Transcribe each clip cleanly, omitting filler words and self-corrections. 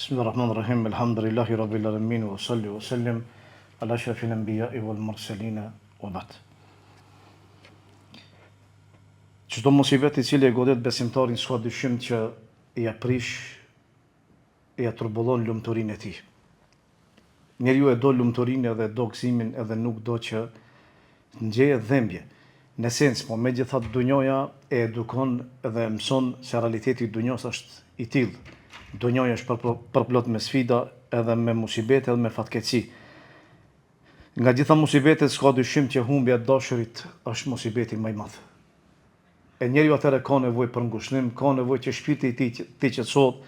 Bismillahirrahmanirrahim. Alhamdulillahi rabbil alamin wa salli wa sallim ala ashrafil anbiya'i wal mursalin wa ba'd. Çdo musibet I cili e godet besimtarin s'ka dyshim që I aprish, I aturbullon lumturinë e tij. Njeriu e do lumturinë edhe do gëzimin edhe nuk do që nxjehet dhembje. Në sens, po megjithatë dunjoja e edukon dhe mëson se realiteti I dunjos është I tillë. Dunjoja është përplot me sfida edhe me musibete edhe me fatkeqësi. Nga gjitha musibetet s'ka dyshim që humbja e dashurit është musibeti më I madh. E njeriu atëherë ka nevojë për ngushëllim, ka nevojë që shpirti I tij të qetësohet,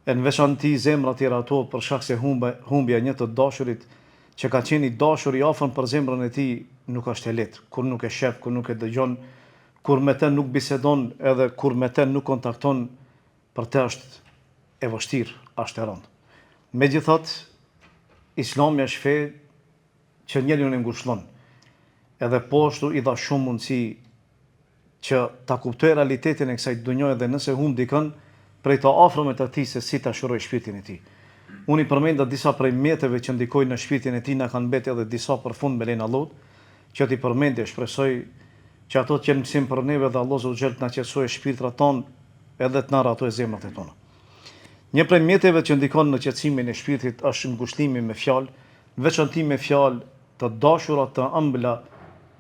e në veçanti zemra të ratohet për shkak se humbja e një të dashurit që ka qenë I dashur I afërm për zemrën e tij nuk është e lehtë, kur nuk e shef, kur nuk e dëgjon, kur me të nuk bisedon edhe kur me të nuk kontakton, për të është e vështirë, është e rëndë. Megjithatë, Islami është fe që njeriu e ngushëllon. Edhe po ashtu I dha shumë mundësi që ta kuptojë realitetin e kësaj dunjoje dhe nëse humb dikën, prej të afërmit të tij se si ta shëroj shpirtin e tij. Unë I përmenda disa prej mjeteve që ndikojnë në shpirtin e tij, na kanë mbetë edhe disa përfund me lenin Allahut, që ti përmendje, shpresoj që ato të jenë mësim për neve dhe Allah Azza wa Jall të na qetësojë shpirtrat tonë edhe të na ratojë zemrat e tona. Një prej mjeteve që ndikon në qetësimin e shpirtit është ngushëllimi me fjalë, veçanti me fjalë të dashura, të ëmbla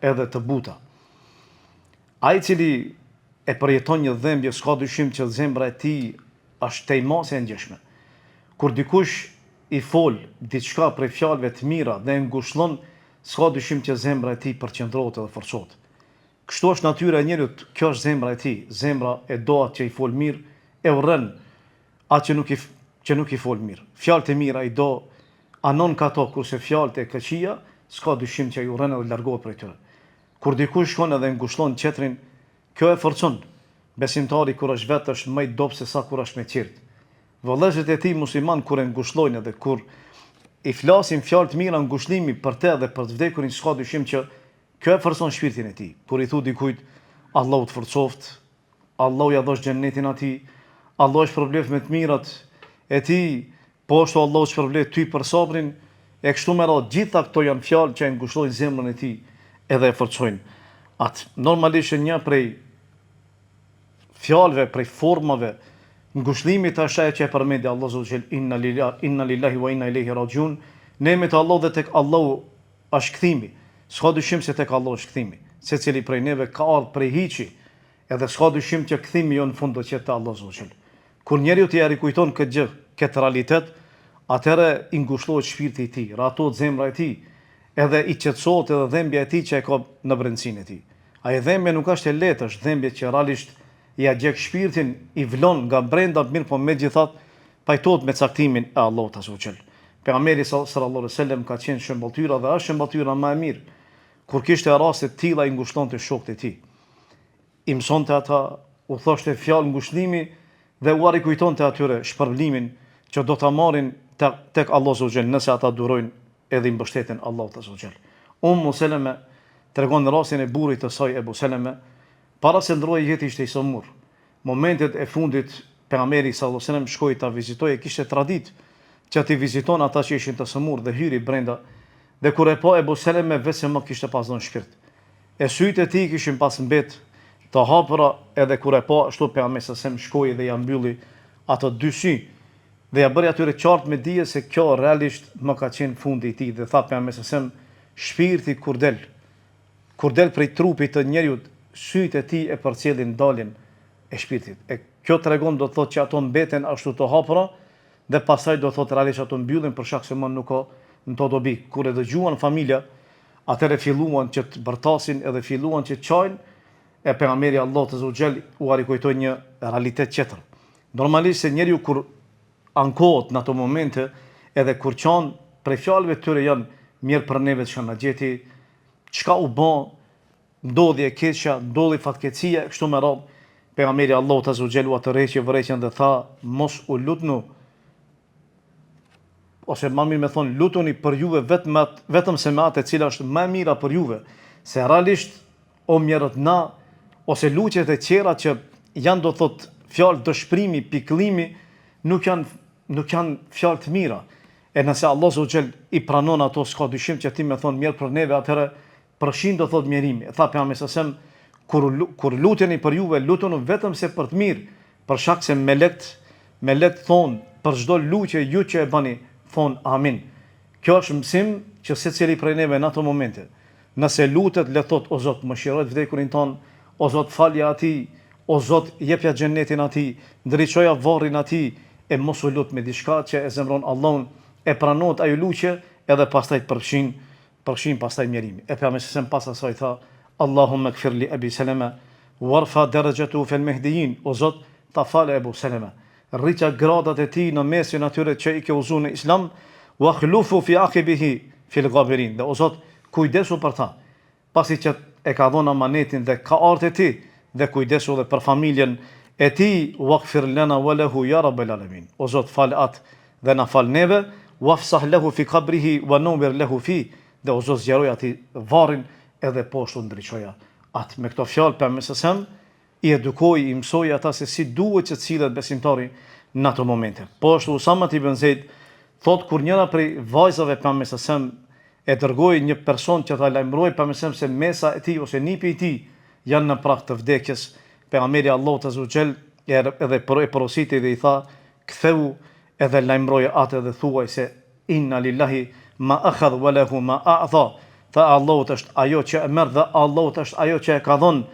edhe të buta. Ai I cili e përjeton një dhembje, s'ka dyshim që zemra e tij është tejmase e ngjeshme. Kur dikush I fol diçka prej fjalëve të mira dhe e ngushëllon, s'ka dyshim që zemra e tij përqendrohet edhe forcohet. Kështu është natyra e njeriut, kjo është zemra e tij. Zemra e do atë që I fol mirë, e urren atë që nuk I fol mirë. Fjalët e mira I do, anon ka to, kurse fjalët e këqija, s'ka dyshim që I urren edhe largohet prej tyre. Kur dikush shkon edhe ngushëllon tjetrin, kjo e forcon. Besimtari kur është vetë është më I dobët se sa kur është me qirt. Vëllezërit e tij musliman kur e ngushëllojnë edhe kur I flasin fjalë të mira ngushëllimi për të dhe për të vdekurin, s'ka dyshim që kjo e forcon shpirtin e tij. Kur I thu dikujt, Allahu të forcoft, Allahu ja dhosh xhennetin atij, Allahu shpërblet me të mirat e tij, po ashtu Allahu shpërblet ty për sabrin, e kështu me radhë. Gjitha këto janë fjalë që e ngushëllojnë zemrën e tij edhe e forcojnë atë. Normalisht një prej fjalëve, prej formave ngushëllimit është ajo që e përmendi Allahu Azza wa Jall, inna lillahi wa inna ilaihi rajiun. Ne me të Allahu dhe tek Allahu është kthimi. S'ka dyshim se tek Allahu është kthimi. Secili prej neve ka ardhur prej hiçi, edhe s'ka dyshim që kthimi jo në fund do të jetë te Allahu Azza wa Jall. Kur njeriu t'i rikujton këtë gjë, këtë realitet, atëherë I ngushëllohet shpirti I tij, ratohet zemra e tij, edhe I qetësohet edhe dhembja e tij që e ka në brendësinë e tij. Ai dhembja nuk është e lehtë, është dhembje që realisht ja gjek shpirtin, I vlon nga brenda, mirë po megjithatë pajtohet me caktimin e Allahut Azza wa Jall. Pejgamberi sallallahu alaihi wasallam ka qenë shembulltyra dhe është shembulltyra më e mirë. Kur kishte raste të tilla I ngushëllonte shokët e tij. I mësonte ata, u thoshte fjalë ngushëllimi dhe u rikujtonte atyre shpërblimin që do ta marrin tek Allahu Azza wa Jall nëse ata durojnë edhe I mbështeten Allahut Azza wa Jall. Ummu Seleme tregon rastin e burrit të saj Ebu Seleme, para se ndroi jetë ishte I sëmur. Momentet e fundit pejgamberi sallallahu alajhi wasallam shkoi ta vizitojë, kishte traditë që ti viziton ata që ishin të sëmur dhe hyri brenda, dhe kur e pa Ebu Seleme vetëm më kishte pasur shpirt. E sytë e tij kishin pas mbet të hapura, edhe kur e pa ashtu pejgamberi sallallahu alajhi wasallam shkoi dhe ja mbylli ato dy sy dhe ja bëri atyre qartë me dije se kjo realisht më ka qenë fundi I tij, dhe tha pejgamberi sallallahu alajhi wasallam, shpirti kur del prej trupit të njeriu, sytë e tij e përcjellin dalin e shpirtit. E kjo tregon do të thotë që ato mbeten ashtu të hapura dhe pastaj do thotë realisht ato mbyllen për shkak se më nuk ka në to dobi. Kur e dëgjuan familja, atëre filluan që të bërtasin edhe filluan që të çajnë, e pejgamberi Allahut Azza wa Jall u rikujtoi një realitet tjetër. Normalisht se njeriu kur ankohet në ato momente edhe kur çon prej fjalëve të tyre janë mirë për neve të shana gjeti, çka u bë, ndodhi e keqja, ndodhi fatkeqësia, kështu me radhë. Pejgamberi Allahut Azza wa Jall u tërheqi vërejtjen dhe tha, mos u lutnu, ose më mirë me thonë, lutuni për juve vetëm se me atë e cila është më e mira për juve, se realisht o mjerët na, ose luqet e qera që janë do thot fjalë dëshprimi, pikëllimi, nuk janë nuk janë fjalë të mira. E nëse Allah Zogjel i pranon ato, s'ka dyshim që ti me thonë mirë për neve, atëherë përshin do thot mjerimi. E tha pejgamberi sasem, kur luteni për juve, lutuni vetëm se për të mirë, për shkak se melekt thonë për çdo lutje ju që e bani, thonë amin. Kjo është mësim që secili prej neve në ato momente. Nëse lutet, le thot o Zot, mëshiroj vdekurin ton, o Zot falja atij, o Zot jepja xhenetin atij, ndriçoja varrin atij, e mos u lut me diçka që e zemron Allahun, e pranohet ajo lutje, edhe pastaj përfshin pastaj mjerimi. E pejgamberi sa pas asaj tha, Allahumma ighfir li Abi Salama warfa darajatahu fil mahdiyin, o Zot ta fal Abu Salama, rritja gradat e tij në mesin atyre që i ke udhëzuar në Islam, wa khlufu fi aqibihi fil ghabirin, dhe o Zot kujdesu për ta, pasi që e ka dhënë amanetin dhe ka ardhur ti, dhe kujdesu dhe për familjen e tij, waghfir lana wa lahu ya rabbal alamin, o Zot fal atë dhe na fal neve, wafsah lahu fi qabrihi wa nawwir lahu fi, dhe o Zot zgjeroj atij varrin edhe poshtu ndriçoja atë. Me këto fjalë pejgamberi sasem i edukoi, i mësoi ata se si duhet që cilët besimtari në ato momente. Po ashtu Usama ibn Zeid thot, kur njëra prej vajzave pejgamberi sasem e dërgoi një person që ta lajmëroi pejgamberi sasem se mesa e tij ose nipi i tij janë në prag të vdekjes, pejgamberi Allahut azza xhel edhe porositi dhe i tha, ktheu edhe lajmëroi atë dhe thuaj se inna lillahi ma akhadh wa lahu ma a'ta, tha Allahut është ajo që e merr dhe Allahut është ajo që e ka dhënë,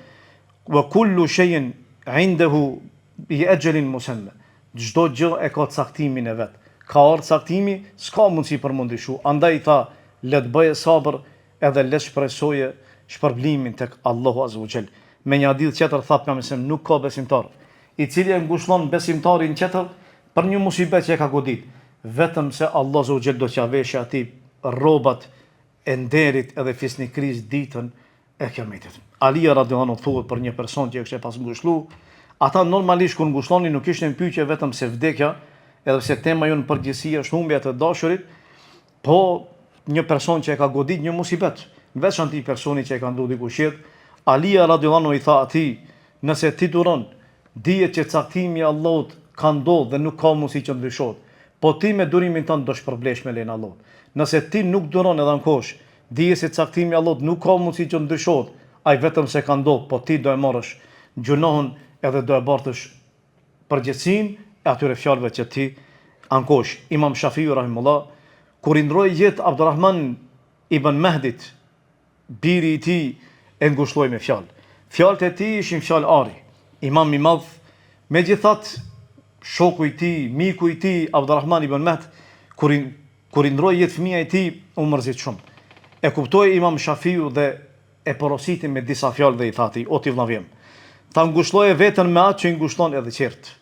wa kullu shay'in 'indahu bi ajalin musamma, çdo gjë e ka caktimin e vet. Ka ardhur caktimi, s'ka mundësi për mu ndryshu. Andaj tha, le të bëje sabër edhe le të shpresoje shpërblimin tek Allahu azza wa xal. Me një hadith tjetër tha pejgamberi, nuk ka besimtar i cili e ngushëllon besimtarin tjetër për një musibet që e ka godit, vetëm se Allah azza wa xal do t'ia veshë atij rrobat e nderit edhe fisnikris ditën e Kiametit. Ali radhiyallahu anhu thuhet për një person që e kishte pas ngushëllu, ata normalisht kur ngushëllonin nuk kishin pyetje vetëm se vdekja, edhe pse tema jonë përgjithësi është humbja të dashurit, po një person që e ka godit një musibet, veçanti personi që e ka ndodhur dikush tjetër, Ali radhiyallahu anhu i tha atij, nëse ti duron, dije që caktimi i Allahut ka ndodhur dhe nuk ka mundësi që ndryshohet, po ti me durimin tënd do shpërblesh me lenin Allahut. Nëse ti nuk duron edhe ankosh, dije se caktimi i Allahut nuk ka mundësi që ndryshohet, ai vetëm se ka ndodhur, po ti do e marrësh gjunohën edhe do e bartësh përgjegjësinë e atyre fjalëve që ti ankosh. Imam Shafiu rahimullah, kur i ndroi jetë Abdurrahman ibn Mahdit, biri i tij e ngushëlloi me fjalë. Fjalët e tij ishin fjalë ari. Imam i madh, megjithatë shoku i tij, miku i tij Abdurrahman ibn Mahd, kur i ndroi jetë fëmia i tij, u mërzit shumë. E kuptoi Imam Shafiu dhe e porositi me disa fjalë dhe i thati, o ti vllavim, tha ngushëlloje veten me atë që i ngushëllon edhe qert.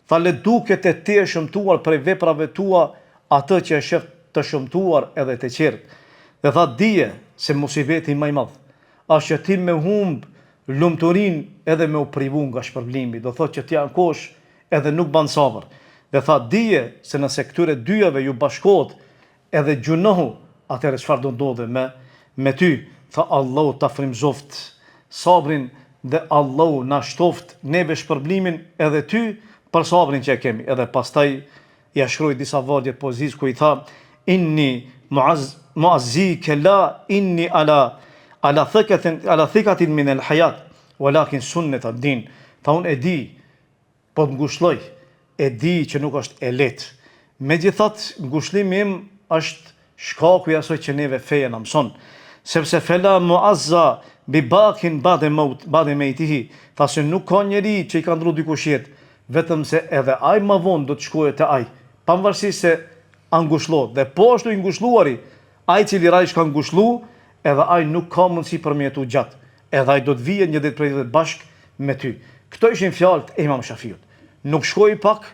Tha le duket e ti e shëmtuar prej veprave tua atë që e shef të shëmtuar edhe të qert. Dhe tha dije se musibeti më i madh është që ti me humb lumturin edhe me u privu nga shpërblimi, do thotë që ti ankosh edhe nuk ban sabër. Dhe tha dije se nëse këtyre dyjave ju bashkohet edhe gjunohu, atëherë çfarë do ndodhe me ty? Tha Allahu ta frymëzoft sabrin dhe Allahu na shtoft neve shpërblimin edhe ty për sabrin që e kemi. Edhe pastaj ja shkroi disa vargje poezisë ku i tha, inni muazzike la inni ala thikatin min al hayat walakin sunnet ad-din. Tha unë e di, po të ngushëlloj, e di që nuk është e lehtë. Megjithatë ngushëllimi im është shkaku i asaj që neve feja na mëson, sepse fela muazza bi bakin ba'de mejtihi, tha se nuk ka njeri që i ka ndru dikush jetë, vetëm se edhe aj ma vonë do të shkojë te aj, pavarësisht se angushëllohet. Dhe po ashtu i ngushëlluari, ai cili rajsh ka ngushëllu, edhe ai nuk ka mundësi për me jetu gjatë, edhe ai do të vijë një ditë prej ditëve bashkë me ty. Këto ishin fjalët e Imam Shafiut. Nuk shkoi pak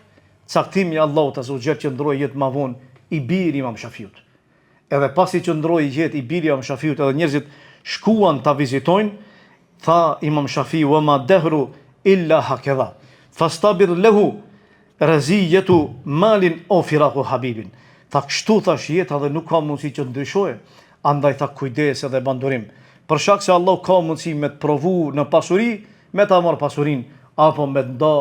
caktimi i Allahut azza wa jall që ndroi jetë ma vonë i biri Imam Shafiut. Edhe pasi që ndroi jetë i biri Imam Shafiut, edhe njerëzit shkuan ta vizitojnë, tha Imam Shafiu, wa ma dahru illa hakadha fastabir lahu raziyetu malin o firaku habibin. Tha kështu thash jeta dhe nuk ka mundësi që ndryshoje, andaj tha kujdes edhe bandurim. Për shkak se Allah ka mundësi me të provu në pasuri, me ta marr pasurinë, apo me nda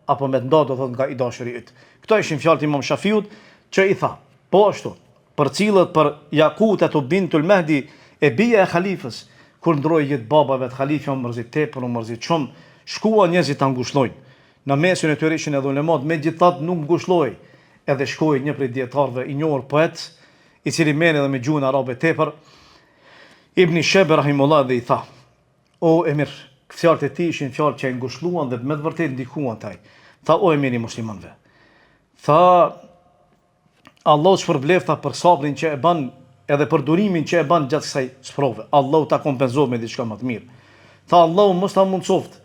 apo me të nda do thot nga i dashuri yt. Këto ishin fjalët e Imam Shafiut që i tha, po ashtu, për cilët për Jakutet u bintul Mehdi e bija e halifës, kur ndroi jetë babave të halifja u mërzit tepër, u mërzit shumë, shkuan njerëzit ta ngushëllojnë. Në mesin e tyre ishin edhe ulemat, megjithatë nuk ngushëlloi. Edhe shkoi një prej dietarëve i njohur poet, i cili merr edhe me gjuhën arabe tepër, Ibn Shebe rahimullah dhe i tha, o emir, fjalët e tij ishin fjalë që e ngushëlluan dhe me të vërtetë ndikuan taj. Tha, o emiri muslimanëve. Tha, Allahu shpërbleft për sabrin që e bën edhe për durimin që e bën gjatë kësaj sprove. Allahu ta kompenzon me diçka më të mirë. Tha, Allahu mos ta mundsoft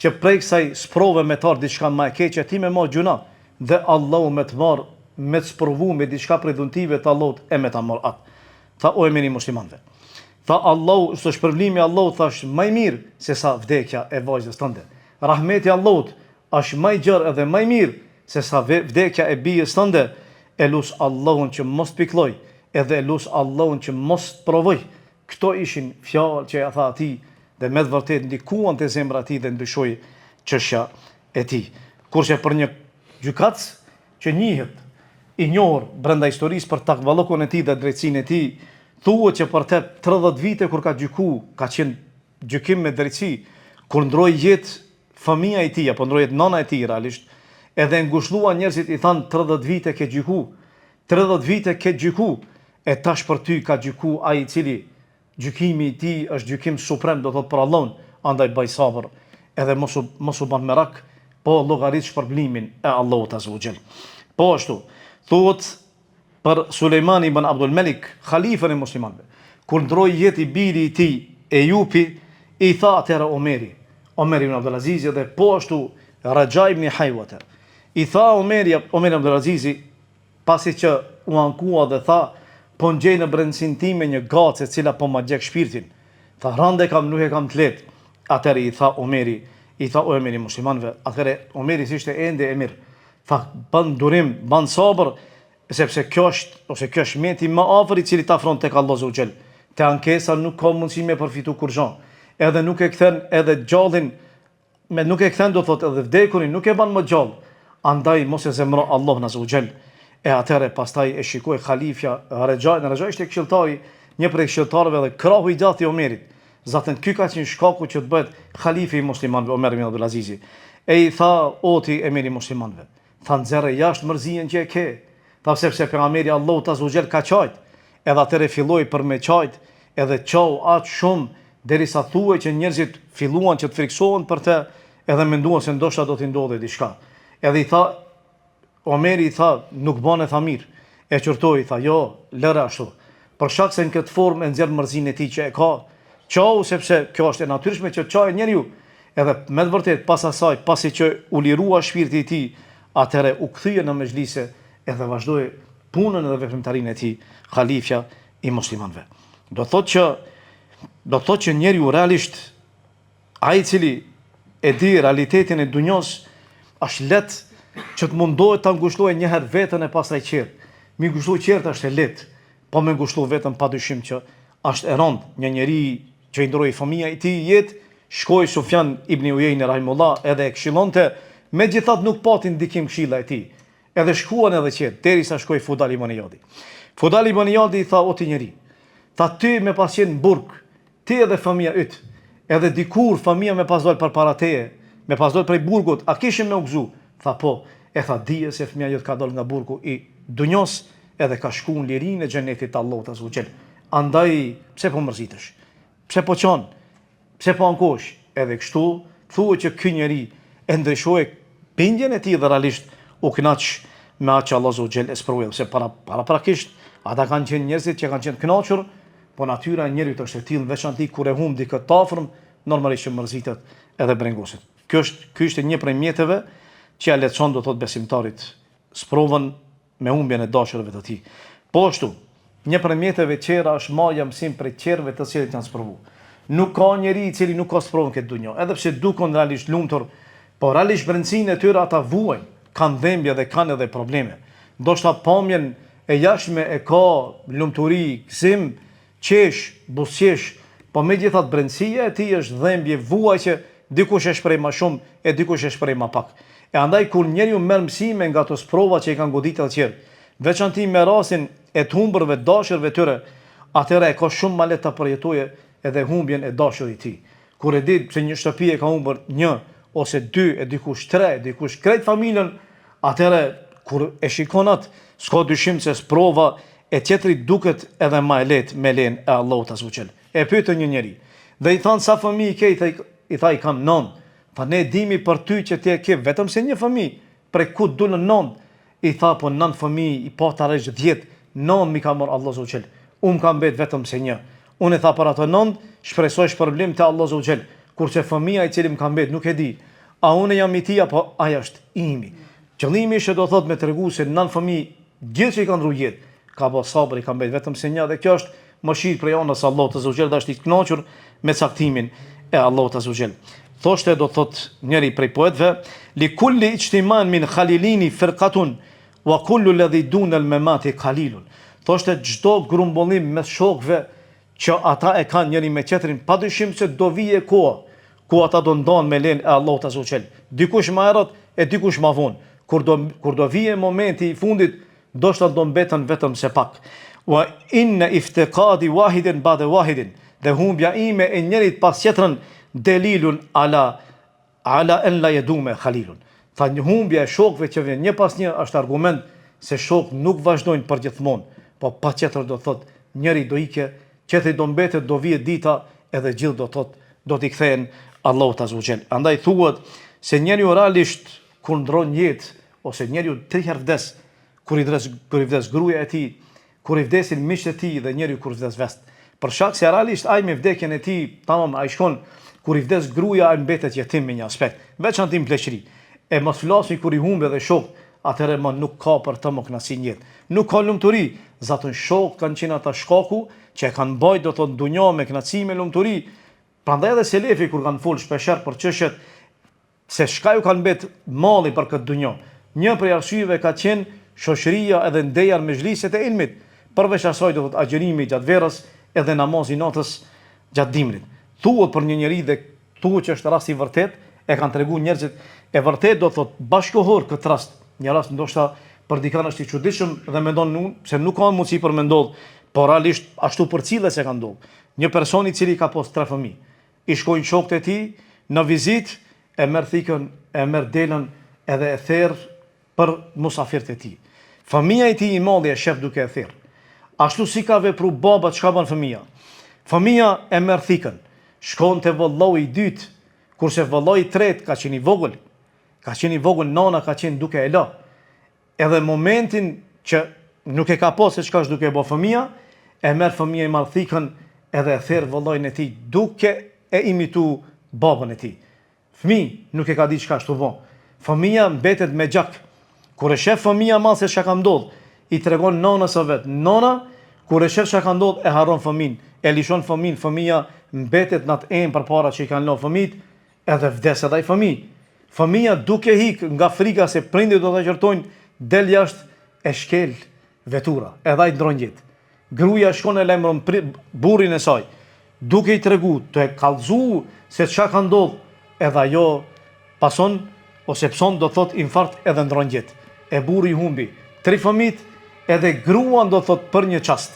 që prej kësaj sprove me tar diçka më e keqe, ti me marr gjuna dhe Allahu me të marr me të sprovu me diçka prej dhuntive të Allahut e me ta marr atë. Tha, o emiri muslimanëve. Tha, Allahu, së shpërblimi Allahu thash më i mirë se sa vdekja e vajzës tënde. Rahmeti Allahut është më i gjerë edhe më i mirë se sa vdekja e bijës tënde. E lut Allahun që mos pikloj, edhe e lut Allahun që mos provoj. Këto ishin fjalë që ja tha atij dhe me të vërtetë ndikuan te zemra e tij dhe ndryshoi çështja e tij. Kurse për një gjykatës që njihet i njohur brenda historisë për takvallokun e tij dhe drejtsinë e tij, thuhet që për të 30 vite kur ka gjyku, ka qenë gjykim me drejtësi, kur ndroi jetë fëmia e tij apo ndroi jetë nëna e tij realisht, edhe ngushëlluan njerëzit i thanë 30 vite ke gjyku, 30 vite ke gjyku, e tash për ty ka gjyku ai i cili gjykimi i tij është gjykim suprem, do thot për Allahun, andaj baj sabër, edhe mos u ban merak, po llogarit shpërblimin e Allahut azza wa jall. Po ashtu, thuhet për Sulejman ibn Abdul Malik, halifën e muslimanëve, kur ndroi jetë i biri i tij Ejupi, i tha atëra Omeri ibn Abdul Aziz dhe po ashtu Raja ibn Haywata. I tha Omeri ibn Abdul Aziz, pasi që u ankua dhe tha, po ngjej në brendësinë time një gacë e cila po ma gjek shpirtin. Tha, rande kam, nuk e kam të lehtë. Atëherë i tha Omeri, o emiri muslimanëve, atëherë Omeri ishte ende emir. Tha, bën durim, bën sabër, sepse kjo është meti më afër i cili të afron tek Allahu Azza wa Jall. Te ankesa nuk ka mundësi me përfitu kurrë. Edhe nuk e kthen edhe gjallin, nuk e kthen do thotë edhe vdekurin, nuk e bën më gjallë. Andaj mos e zemro Allahun Azza wa Jall. E atëre pastaj e shikoi halifja Raja ishte këshilltari, një prej këshilltarëve dhe krahu i gjatë i Omerit. Zaten ky ka qenë shkaku që të bëhet halifi i muslimanëve, Omer ibn Abdul Aziz. E i tha, o ti emiri i muslimanëve, tha, nxerre jashtë mërzijen që e ke. Tha, sepse pejgamberi Allahut Azza wa Jall ka qajt. Edhe atëre filloi për me qajt, edhe qau aq shumë derisa thuaj që njerëzit filluan që të friksohen për të, edhe menduan se ndoshta do t'i ndodhe diçka. Edhe i tha, Omeri i tha, nuk bane tha mirë. E qërtoi, tha, jo, lëre ashtu. Për shkak se në këtë formë e nxjerr mërzinë e tij që e ka, qau sepse kjo është e natyrshme që çaj njeriu. Edhe me të vërtetë pas asaj, pasi që u lirua shpirti i tij, atëherë u kthye në mezhlise edhe vazhdoi punën edhe veprimtarinë e tij, halifja i muslimanëve. Do thotë që njeriu realisht, ai i cili e di realitetin e dunjos, është lehtë që të mundohet ta ngushëllojë një herë veten e pastaj qertë. Mi ngushëlloj qertë është e lehtë, po me ngushëlloj veten padyshim që është e rëndë. Një njeri që i ndroi fëmia i tij jetë, shkoi Sufjan ibn Uyeyne rahimullah edhe e këshillonte, megjithatë nuk pati ndikim këshilla e tij. Edhe shkuan edhe qertë, derisa shkoi Fudal ibn Iyadi. Fudal ibn Iyadi i tha, o ti njeri, tha, ty me pas qenë në burg, ti edhe fëmia yt, edhe dikur fëmia me pas dal përpara teje, me pas dal prej burgut, a kishim me u gëzu? Tha, po. E tha, dije se fëmia jot ka dalë nga burgu i dunjos edhe ka shku në lirinë e xhenetit të Allahut Azza wa Jall. Andaj, pse po mërzitesh? Pse po qan? Pse po ankosh? Edhe kështu thuhet që ky njeri e ndryshoi bindjen e tij dhe realisht u kënaq me atë që Allahu Azza wa Jall e sprovoi, se paraprakisht ata kanë qenë njerëzit që kanë qenë të kënaqur, po natyra e njerit është e tillë, veçanti kur e humbi këtë afërm, normalisht që mërzitet edhe brengoset. Ky është një prej mjeteve që ja leçon do thot besimtarit sprovën me humbjen e dashurave të tij. Po ashtu, një prej mjeteve qera është marrja mësim prej qerëve të cilët janë sprovu. Nuk ka njeri i cili nuk ka sprovën këtë dunjë, edhe pse dukon realisht lumtur, po realisht brendësinë e tyre ata vuajnë, kanë dhembje dhe kanë edhe probleme. Ndoshta pamjen e jashtme e ka lumturi, gëzim, qesh, buzëqesh, po megjithatë brendësia e tij është dhembje, vuajtje dikush e shpreh më shumë e dikush e shpreh më pak. E andaj kur njeriu merr mësime nga ato sprova që i kanë goditur të tjerë, veçanti me rastin e të humbërve, dashurve tyre, atëherë e ka shumë më lehtë ta përjetojë edhe humbjen e dashurit të tij. Kur e di se një shtëpi e ka humbur një ose dy, e dikush tre, dikush krejt familjen, atëherë kur e shikon atë, s'ka dyshim se sprova e tjetrit duket edhe më e lehtë me lejen e Allahut azza wa jall. E pyetën një njeri dhe i thanë sa fëmijë ke, i tha i kam 9. Tha ne dimi për ty që ti e ke vetëm se një fëmijë, prej ku dulën 9? I tha po 9 fëmijë, i pa ta rresh 10, 9 mi ka marr Allahu azza wa jall. Ka mbet vetëm se një. Unë e tha për ato 9, shpresoj shpërblim te Allahu azza wa jall. Kurse fëmia i cili më ka mbet nuk e di, a unë jam i tij apo ai është imi. Qëllimi ishte do thot me tregu se 9 fëmijë gjithë që i kanë ndruar jetë, ka pas sabër, i ka mbet vetëm se një dhe kjo është mëshirë prej anës Allahut azza wa jall, dashur i kënaqur me caktimin e Allahut azza wa jall. Thoshte do thot njëri prej poetëve, li kulli ijtiman min khalilini firqatun wa kullu alladhi dun al-mamati qalilun. Thoshte çdo grumbullim mes shokëve që ata e kanë njëri me tjetrin, padyshim se do vije koha ku ata do ndohen me lejen e Allahut azza wa jall. Dikush më herët e dikush më vonë. Kur do vije momenti i fundit, ndoshta do mbeten vetëm se pak. Wa inna iftiqadi wahidin ba'da wahidin, dhe humbja ime e njërit pas tjetrën delilun ala an la yadume khalilun. Tha një humbja e shokëve që vjen një pas një është argument se shokët nuk vazhdojnë për gjithmonë, po patjetër do thot njëri do ikë, tjetri do mbetet, do vije dita edhe gjithë do thot do t'i kthehen Allahut azza wa jall. Andaj thuhet se njeriu realisht kur ndron jetë ose njeriu 3 herë vdes, kur i vdes gruaja e tij, kur i vdesin miqtë e tij dhe njeriu kur vdes vetë. Për shkak se realisht ai me vdekjen e tij, tamam, ai shkon kur i vdes gruaja ai mbetet jetim me një aspekt, veçantë në pleqëri. E mos flasni kur i humbe dhe shok, atëherë më nuk ka për të më kënaqësi në jetë. Nuk ka lumturi, zatën shok kanë qenë ata shkaku që e kanë bajt do të ndonjë me kënaqësi me lumturi. Prandaj edhe selefi kur kanë fol shpeshherë për çështjet se shka ju kanë mbet malli për këtë dunjë. Një prej arsyeve ka qenë shoqëria edhe ndeja me mezhliset e ilmit, përveç asaj do thotë agjërimi gjatë verës edhe namazi natës gjatë dimrit. Thuhet për një njerëz dhe thuhet që është rasti i vërtet, e kanë treguar njerëzit, e vërtet do thotë bashkohor këtë rast, një rast ndoshta për dikën është i çuditshëm dhe mendon unë se nuk ka mundësi për me ndodh, por realisht ashtu përcillet se ka ndodhur. Një person i cili ka pas 3 fëmijë, i shkojnë shokët e tij në vizitë, e merr thikën, e merr delën edhe e therr për musafirët e tij. Fëmia i tij i madh e shef duke e therr. Ashtu si ka vepru baba, çka bën fëmia? Fëmia e merr thikën, shkon te vëllai i dytë, kurse vëllai i tretë ka qenë i vogël. Ka qenë i vogël, nana ka qenë duke e lë. Edhe momentin që nuk e ka pas se çka është duke e bë fëmia, e merr fëmia i madh thikën edhe e therr vëllain e tij duke e imitu babën e tij. Fëmia nuk e ka di çka ashtu bën. Fëmia mbetet me gjak. Kur e shef fëmia madh se çka ka ndodhur, i tregon nanës së vet. Nana kur e shef çka ka ndodhur e harron fëmin, e lishon fëmin, fëmia mbetet në atë em përpara që i kanë lënë fëmijët, edhe vdes edhe ai fëmijë. Fëmia duke hik nga frika se prindit do ta qortojnë, del jashtë e shkel vetura, edhe ai ndron jetë. Gruaja shkon e lajmëron burrin e saj, duke i tregu, të e kallëzu se çka ka ndodhur, edhe ajo pason ose pson do thot infarkt edhe ndron jetë. E burri humbi 3 fëmijë edhe gruan do thot për një çast.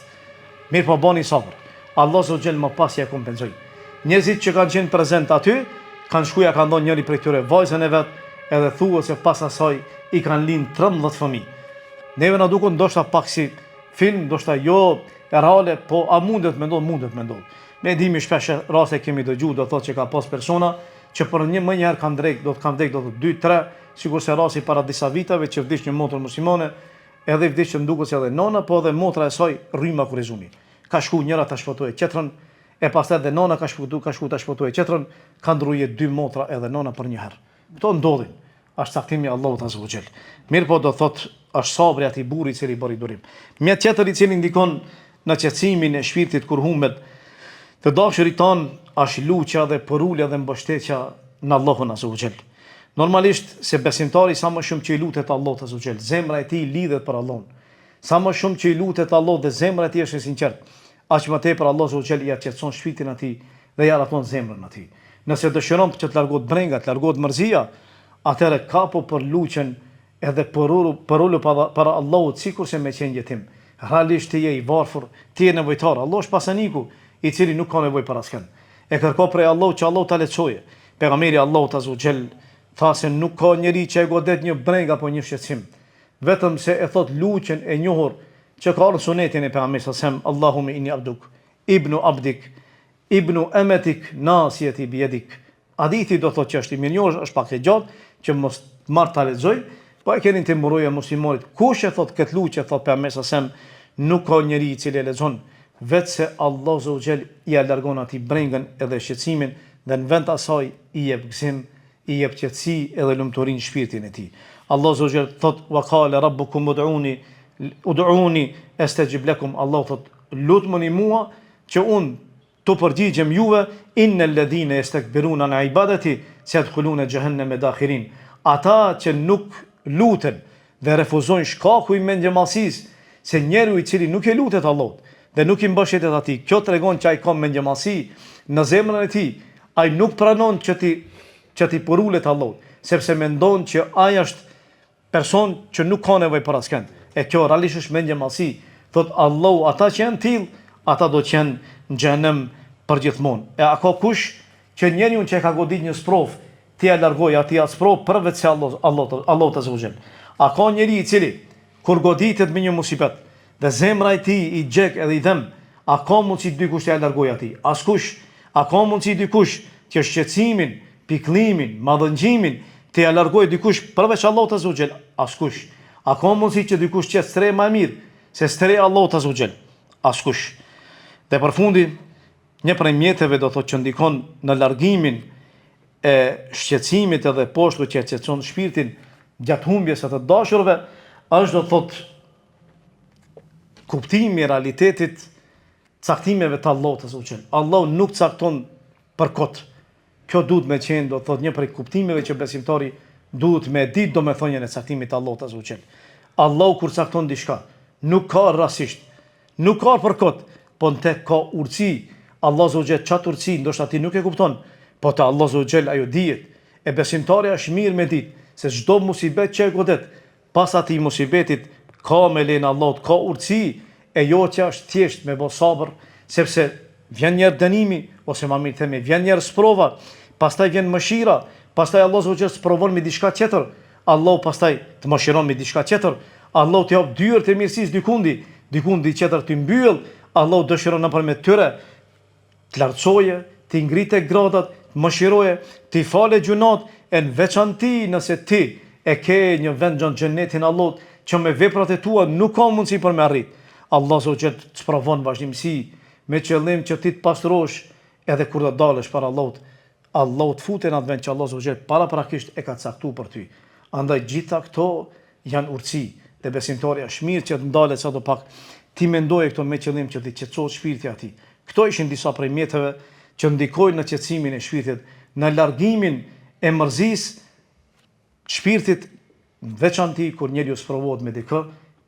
Mirë po bani sabër. Allah zot xhel më pas ja kompenzoi. Njerëzit që kanë qenë prezent aty, kanë shkuja kanë ndonë njëri prej këtyre vajzën e vet, edhe thuhet se pas asaj i kanë lind 13 fëmijë. Neve na duket ndoshta pak si film, ndoshta jo reale, po a mundet me ndodh. Ne dimi shpesh raste kemi dëgjuar do thotë që ka pas persona që për më një herë kanë drejt, do të kanë vdek do të 2-3, sikur se rasti para disa viteve që vdiq një motër muslimane, edhe vdiq që nduket se edhe nona, po edhe motra e saj rryma kurizumi. Ka shku njëra ta shpëtojë tjetrën, e pastaj edhe nona ka shku ta shpëtojë tjetrën, ka ndruje 2 motra edhe nona për një herë. Kto ndodhin. Është caktimi i Allahut azza wa jall. Mirë po do thotë është sabri aty burri i cili bëri durim. Mjet tjetër i cili ndikon në qetësimin e shpirtit kur humbet të dashurit ton është luçja dhe porulja dhe mbështetja në Allahun azza wa jall. Normalisht se besimtari sa më shumë që i lutet Allahut azza wa jall, zemra e tij lidhet për Allahun. Sa më shumë që i lutet Allahut dhe zemra e tij është e sinqertë, aq më tepër Allahu azza wa jall ia qetëson shpirtin atij dhe ja raton zemrën atij. Nëse dëshiron që të largohet brenga, të largohet mërzia, atëherë kapo për luqen edhe për ullu para Allahut, sikur se me qenë jetim. Realisht ti je i varfër, ti je nevojtar. Allah është pasaniku i cili nuk ka nevojë për askën. E kërko prej Allahut që Allahu ta lehtësojë. Pejgamberi Allahut azza xhel tha se nuk ka njeri që e godet një breng apo një shqetësim, vetëm se e thot luqen e njohur që ka ardhur sunetin e pejgamberit sallallahu Allahumma inni abduk, ibnu abdik, ibnu amatik, nasiyati biyadik. Hadithi do thotë që është i mirënjohur, është pak e gjatë, që mos marr ta lexoj, po e keni të mburoja muslimanit. Kush e thot këtë luqe, thot pejgamberi sallallahu nuk ka njeri i cili e lexon, vetë se Allah azza xhel i largon atij brengën edhe shqetësimin dhe në vend asaj i jep gëzim, i jep qetësi edhe lumturinë në shpirtin e tij. Allah azza xhel thot wa qala rabbukum ud'uni astajib lakum. Allah thot lutmoni mua që unë të përgjigjem juve, innal ladhina yastakbiruna an ibadati sayadkhuluna jahannama dakhirin. Ata që nuk luten dhe refuzojnë shkaku i mendjemallësisë, se njeriu i cili nuk e lutet Allahut dhe nuk i mbështetet atij, kjo tregon që ai ka mendjemallësi në zemrën e tij. Ai nuk pranon që ti porulet Allahut, sepse mendon që ai është person që nuk ka nevojë për askën. E kjo realisht është mendjemallësi. Thot Allahu, ata që janë tillë, ata do të jenë në xhenem përgjithmonë. E a ka kush që njeriu që ka godit një sprov, ti ja largoj atij atë sprov përveç se Allahu azza xhel. A ka njeri i cili kur goditet me një musibet dhe zemra e tij i gjek edhe i dhem, a ka mundsi dikush të ja largoj atij? Askush. A ka mundsi dikush që shqetësimin, pikëllimin, madhëngjimin të ja largoj dikush përveç Allahut azza xhel? Askush. A ka mundsi që dikush që stre më mirë se stre Allahut azza xhel? Askush. Dhe për fundi, një prej mjeteve do thotë që ndikon në largimin e shqetësimit edhe poshtu që qetëson shpirtin gjatë humbjes së të dashurve, është do thotë kuptimi i realitetit caktimeve të Allahut azza xhel. Allahu nuk cakton për kot. Kjo duhet me qenë do thotë një prej kuptimeve që besimtari duhet me ditë domethënien e caktimit të Allahut azza xhel. Allahu kur cakton diçka, nuk ka rastisht, nuk ka për kot, po në tek ka urtësi. Allah azza xhel çat urtësi, ndoshta ti nuk e kupton, po te Allah azza xhel ajo dihet. E besimtari është mirë me ditë se çdo musibet që e godet, pas atij musibetit ka me lenë Allahut, ka urtësi, e jo që është thjesht me bë sabër, sepse vjen një dënimi ose më mirë themi vjen një sprova, pastaj vjen mëshira, pastaj Allah azza xhel sprovon me diçka tjetër, Allahu pastaj të mëshiron me diçka tjetër, Allahu të jap dyert e mirësisë dikundi tjetër të mbyll, Allahu dëshiron nëpërmjet tyre të lartësoje, të ngritë gradat, të mëshiroje, të falë gjunat, e në veçanti nëse ti e ke një vend në xhenetin Allahut që me veprat e tua nuk ka mundësi për me arrit. Allah azza të sprovon vazhdimsi me qëllim që ti të pastrosh edhe kur do dalësh para Allahut. Allahu të futet në atë vend që Allah azza paraprakisht e ka caktuar për ty. Andaj gjitha këto janë urtësi dhe besimtari është mirë që të ndalet sadopak ti mendoje këto me qëllim që ti qetësohet shpirti i tij. Këto ishin disa prej mjeteve që ndikojnë në qetësimin e shpirtit, në largimin e mërzisë shpirtit, veçanti kur njeriu sprovohet me dikë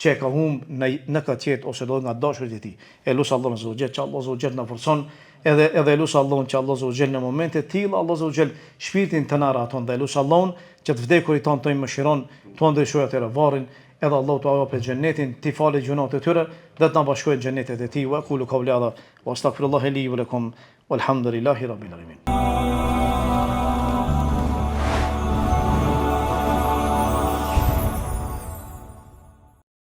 që e ka humbë në këtë jetë ose do nga dashurit e tij. E lut Allahun azza xhel që Allah azza xhel na forcon edhe lut Allahun që Allah azza xhel në momente të tilla Allah azza xhel shpirtin të na rahaton dhe lut Allahun që të vdekurit tonë të mëshiron, të ndryshojë atë varrin, edhe Allah të ajopë xhenetin, të falë gjunat e tyre dhe të na bashkojë në xhenetet e tij. Wa qulu qawli hadha wa astaghfirullaha li wa lakum walhamdulillahi rabbil alamin.